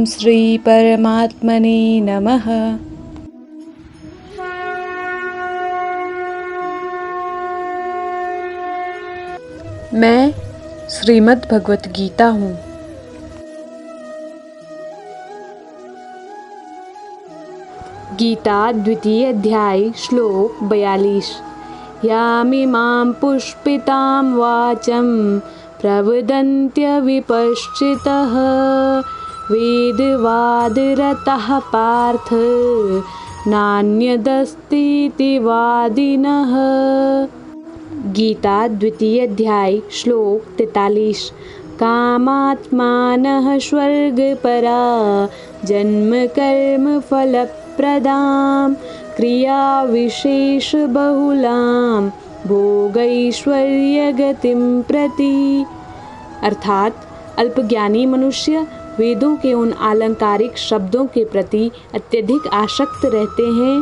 श्री परमात्मने नमः। मैं श्रीमद् भगवत गीता हूँ। गीता द्वितीय अध्याय श्लोक 42। यामिमां पुष्पितां वाचं प्रवदन्त्य विपश्चितः वेदवादरतः पार्थ नान्यदस्तीति वादिनः। गीता द्वितीय अध्याय श्लोक 43। कामात्मानः स्वर्गपरा जन्म कर्म फलप्रदां क्रिया विशेष बहुलां भोगैश्वर्यगतिं प्रति। अर्थात अल्पज्ञानी मनुष्य वेदों के उन आलंकारिक शब्दों के प्रति अत्यधिक आसक्त रहते हैं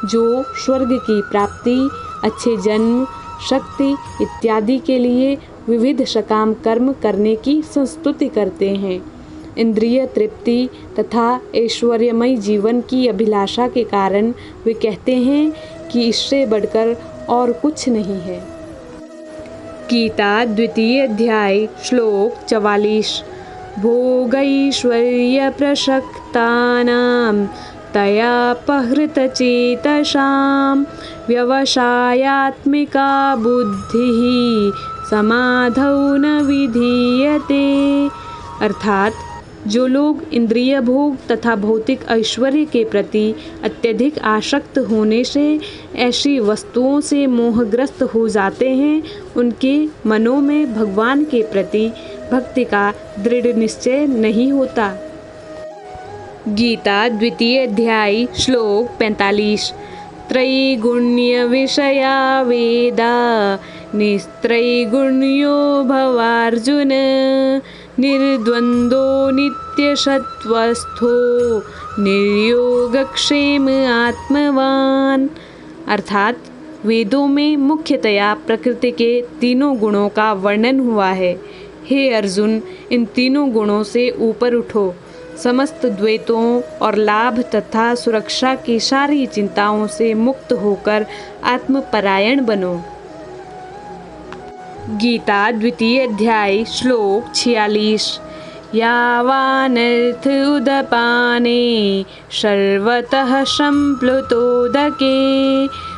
जो स्वर्ग की प्राप्ति, अच्छे जन्म, शक्ति इत्यादि के लिए विविध सकाम कर्म करने की संस्तुति करते हैं। इंद्रिय तृप्ति तथा ऐश्वर्यमय जीवन की अभिलाषा के कारण वे कहते हैं कि इससे बढ़कर और कुछ नहीं है। गीता द्वितीय अध्याय श्लोक 44। भोगैश्वर्य प्रसक्तानां तयापहृतचेतसां व्यवसायात्मिका बुद्धिः समाधौ न विधीयते। अर्थात जो लोग इंद्रिय भोग तथा भौतिक ऐश्वर्य के प्रति अत्यधिक आसक्त होने से ऐसी वस्तुओं से मोहग्रस्त हो जाते हैं, उनके मनों में भगवान के प्रति भक्ति का दृढ़ निश्चय नहीं होता। गीता द्वितीय अध्याय श्लोक 45। त्रैगुण्य विषया वेदा निस्त्रैगुण्यो भवार्जुन निर्द्वन्द्वो नित्यसत्वस्थो निर्योगक्षेम आत्मवान। अर्थात वेदों में मुख्यतया प्रकृति के तीनों गुणों का वर्णन हुआ है। हे अर्जुन, इन तीनों गुणों से ऊपर उठो, समस्त द्वैतों और लाभ तथा सुरक्षा की सारी चिंताओं से मुक्त होकर आत्मपरायण बनो। गीता द्वितीय अध्याय श्लोक 46। यावानर्थ उदपाने सर्वतः संप्लुतोदके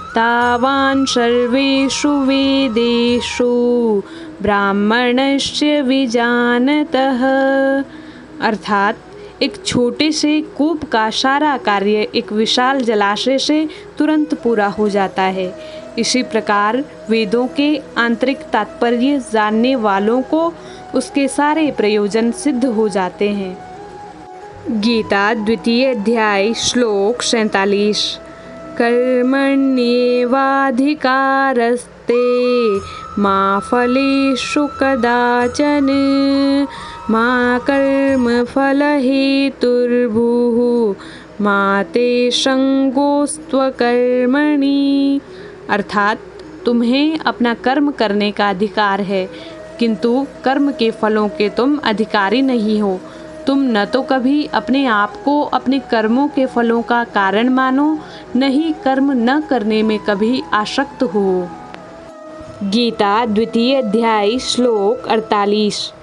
तावान् सर्वेषु वेदेषु ब्राह्मणस्य विजानतः। अर्थात एक छोटे से कूप का सारा कार्य एक विशाल जलाशय से तुरंत पूरा हो जाता है। इसी प्रकार वेदों के आंतरिक तात्पर्य जानने वालों को उसके सारे प्रयोजन सिद्ध हो जाते हैं। गीता द्वितीय अध्याय श्लोक 47। कर्मण्येवाधिकारस्ते मा फलेषु कदाचन मा कर्मफलहेतुर्भुः मा ते संगोस्त्वकर्मणि। अर्थात तुम्हें अपना कर्म करने का अधिकार है, किंतु कर्म के फलों के तुम अधिकारी नहीं हो। तुम न तो कभी अपने आप को अपने कर्मों के फलों का कारण मानो, न ही कर्म न करने में कभी आसक्त हो। गीता द्वितीय अध्याय श्लोक 48।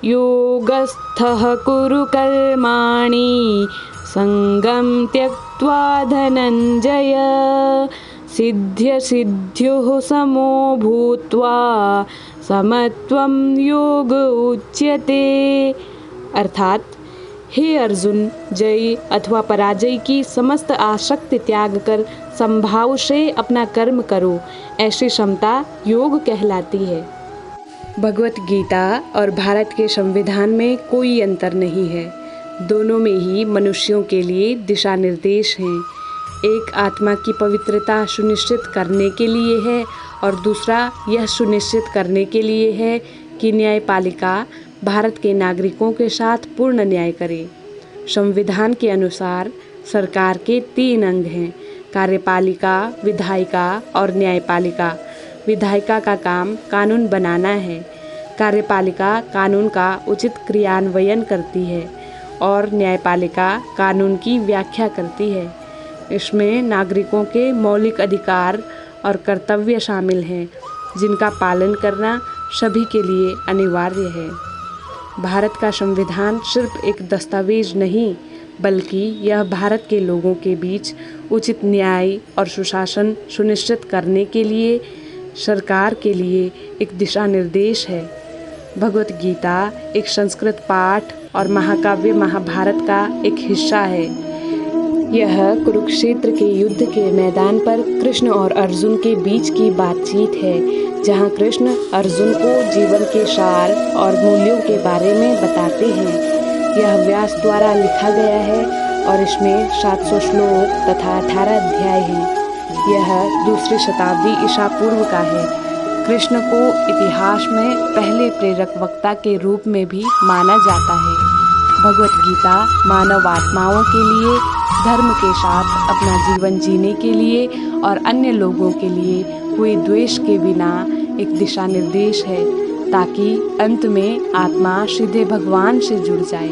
योगस्थः कुरु कर्माणि संगं त्यक्त्वा धनंजय सिद्ध्यसिद्ध्योः समो भूत्वा समत्वं योग उच्यते। अर्थात हे अर्जुन, जय अथवा पराजय की समस्त आसक्ति त्याग कर संभाव से अपना कर्म करो, ऐसी क्षमता योग कहलाती है। भगवत गीता और भारत के संविधान में कोई अंतर नहीं है। दोनों में ही मनुष्यों के लिए दिशा निर्देश हैं। एक आत्मा की पवित्रता सुनिश्चित करने के लिए है और दूसरा यह सुनिश्चित करने के लिए है कि न्यायपालिका भारत के नागरिकों के साथ पूर्ण न्याय करे। संविधान के अनुसार सरकार के 3 अंग हैं: कार्यपालिका, विधायिका और न्यायपालिका। विधायिका का काम कानून बनाना है। कार्यपालिका कानून का उचित क्रियान्वयन करती है। और न्यायपालिका कानून की व्याख्या करती है। इसमें नागरिकों के मौलिक अधिकार और कर्तव्य शामिल हैं, जिनका पालन करना सभी के लिए अनिवार्य है। भारत का संविधान सिर्फ एक दस्तावेज नहीं, बल्कि यह भारत के लोगों के बीच उचित न्याय और सुशासन सुनिश्चित करने के लिए सरकार के लिए एक दिशा निर्देश है। भगवत गीता एक संस्कृत पाठ और महाकाव्य महाभारत का एक हिस्सा है। यह कुरुक्षेत्र के युद्ध के मैदान पर कृष्ण और अर्जुन के बीच की बातचीत है, जहां कृष्ण अर्जुन को जीवन के सार और मूल्यों के बारे में बताते हैं। यह व्यास द्वारा लिखा गया है और इसमें 700 श्लोक तथा 18 अध्याय हैं। यह दूसरी शताब्दी ईसा पूर्व का है। कृष्ण को इतिहास में पहले प्रेरक वक्ता के रूप में भी माना जाता है। भगवत गीता मानव आत्माओं के लिए धर्म के साथ अपना जीवन जीने के लिए और अन्य लोगों के लिए कोई द्वेष के बिना एक दिशा निर्देश है, ताकि अंत में आत्मा सीधे भगवान से जुड़ जाए।